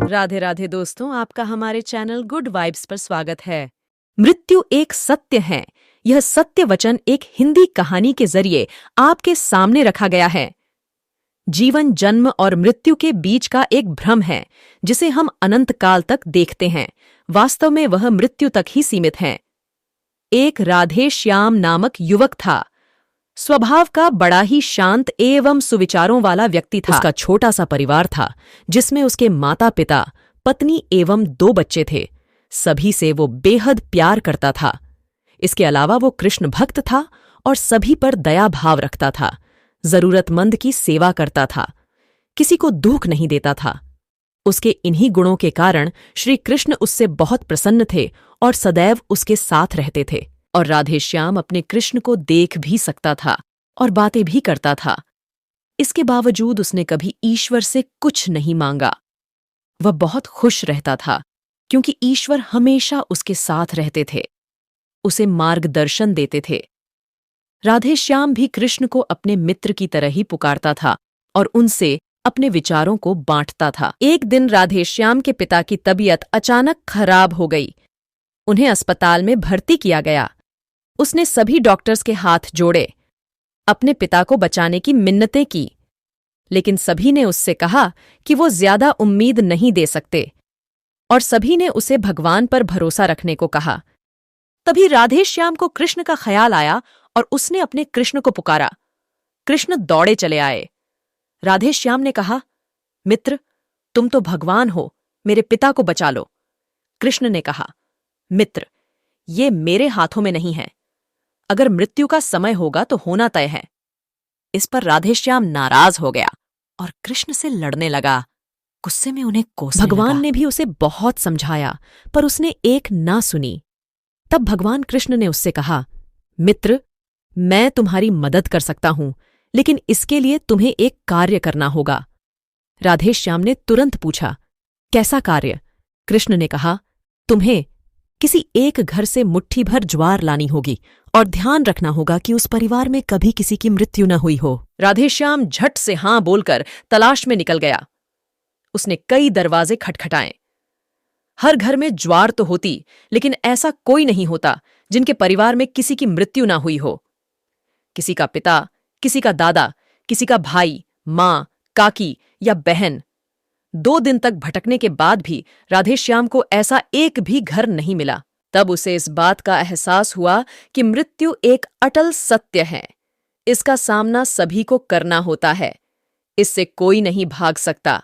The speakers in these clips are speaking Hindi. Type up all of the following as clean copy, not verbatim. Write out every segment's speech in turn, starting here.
राधे राधे दोस्तों, आपका हमारे चैनल गुड वाइब्स पर स्वागत है। मृत्यु एक सत्य है। यह सत्य वचन एक हिंदी कहानी के जरिए आपके सामने रखा गया है। जीवन जन्म और मृत्यु के बीच का एक भ्रम है जिसे हम अनंत काल तक देखते हैं। वास्तव में वह मृत्यु तक ही सीमित है। एक राधे श्याम नामक युवक था। स्वभाव का बड़ा ही शांत एवं सुविचारों वाला व्यक्ति था। उसका छोटा सा परिवार था जिसमें उसके माता पिता, पत्नी एवं 2 बच्चे थे। सभी से वो बेहद प्यार करता था। इसके अलावा वो कृष्ण भक्त था और सभी पर दया भाव रखता था। जरूरतमंद की सेवा करता था, किसी को दुख नहीं देता था। उसके इन्हीं गुणों के कारण श्री कृष्ण उससे बहुत प्रसन्न थे और सदैव उसके साथ रहते थे। और राधेश्याम अपने कृष्ण को देख भी सकता था और बातें भी करता था। इसके बावजूद उसने कभी ईश्वर से कुछ नहीं मांगा। वह बहुत खुश रहता था क्योंकि ईश्वर हमेशा उसके साथ रहते थे, उसे मार्गदर्शन देते थे। राधेश्याम भी कृष्ण को अपने मित्र की तरह ही पुकारता था और उनसे अपने विचारों को बांटता था। एक दिन राधेश्याम के पिता की तबीयत अचानक खराब हो गई। उन्हें अस्पताल में भर्ती किया गया। उसने सभी डॉक्टर्स के हाथ जोड़े, अपने पिता को बचाने की मिन्नतें की, लेकिन सभी ने उससे कहा कि वो ज्यादा उम्मीद नहीं दे सकते और सभी ने उसे भगवान पर भरोसा रखने को कहा। तभी राधेश्याम को कृष्ण का ख्याल आया और उसने अपने कृष्ण को पुकारा। कृष्ण दौड़े चले आए। राधेश्याम ने कहा, मित्र, तुम तो भगवान हो, मेरे पिता को बचा लो। कृष्ण ने कहा, मित्र, ये मेरे हाथों में नहीं है। अगर मृत्यु का समय होगा तो होना तय है। इस पर राधेश्याम नाराज हो गया और कृष्ण से लड़ने लगा। गुस्से में उन्हें कोसने लगा। भगवान ने भी उसे बहुत समझाया पर उसने एक ना सुनी। तब भगवान कृष्ण ने उससे कहा, मित्र, मैं तुम्हारी मदद कर सकता हूं, लेकिन इसके लिए तुम्हें एक कार्य करना होगा। राधेश्याम ने तुरंत पूछा, कैसा कार्य? कृष्ण ने कहा, तुम्हें किसी एक घर से मुट्ठी भर ज्वार लानी होगी और ध्यान रखना होगा कि उस परिवार में कभी किसी की मृत्यु न हुई हो। राधेश्याम झट से हां बोलकर तलाश में निकल गया। उसने कई दरवाजे खटखटाए। हर घर में ज्वार तो होती, लेकिन ऐसा कोई नहीं होता जिनके परिवार में किसी की मृत्यु ना हुई हो। किसी का पिता, किसी का दादा, किसी का भाई, मां, काकी या बहन। 2 दिन तक भटकने के बाद भी राधेश्याम को ऐसा एक भी घर नहीं मिला। तब उसे इस बात का एहसास हुआ कि मृत्यु एक अटल सत्य है। इसका सामना सभी को करना होता है। इससे कोई नहीं भाग सकता।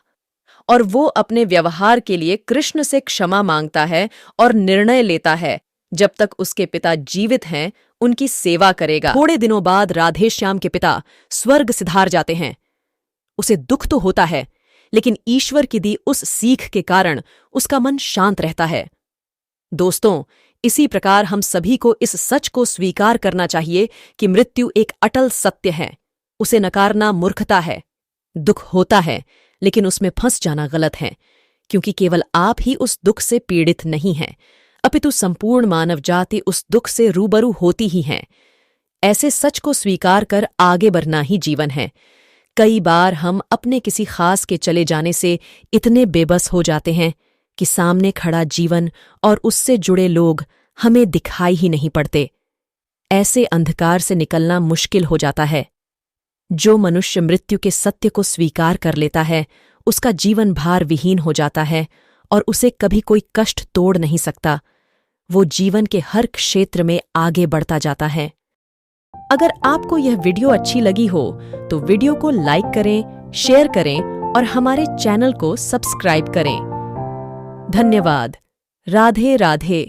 और वो अपने व्यवहार के लिए कृष्ण से क्षमा मांगता है और निर्णय लेता है, जब तक उसके पिता जीवित हैं उनकी सेवा करेगा। थोड़े दिनों बाद राधेश्याम के पिता स्वर्ग सिधार जाते हैं। उसे दुख तो होता है, लेकिन ईश्वर की दी उस सीख के कारण उसका मन शांत रहता है। दोस्तों, इसी प्रकार हम सभी को इस सच को स्वीकार करना चाहिए कि मृत्यु एक अटल सत्य है। उसे नकारना मूर्खता है। दुख होता है, लेकिन उसमें फंस जाना गलत है, क्योंकि केवल आप ही उस दुख से पीड़ित नहीं हैं, अपितु संपूर्ण मानव जाति उस दुख से रूबरू होती ही है। ऐसे सच को स्वीकार कर आगे बढ़ना ही जीवन है। कई बार हम अपने किसी खास के चले जाने से इतने बेबस हो जाते हैं कि सामने खड़ा जीवन और उससे जुड़े लोग हमें दिखाई ही नहीं पड़ते। ऐसे अंधकार से निकलना मुश्किल हो जाता है। जो मनुष्य मृत्यु के सत्य को स्वीकार कर लेता है, उसका जीवन भार विहीन हो जाता है और उसे कभी कोई कष्ट तोड़ नहीं सकता। वो जीवन के हर क्षेत्र में आगे बढ़ता जाता है। अगर आपको यह वीडियो अच्छी लगी हो तो वीडियो को लाइक करें, शेयर करें और हमारे चैनल को सब्सक्राइब करें। धन्यवाद। राधे राधे।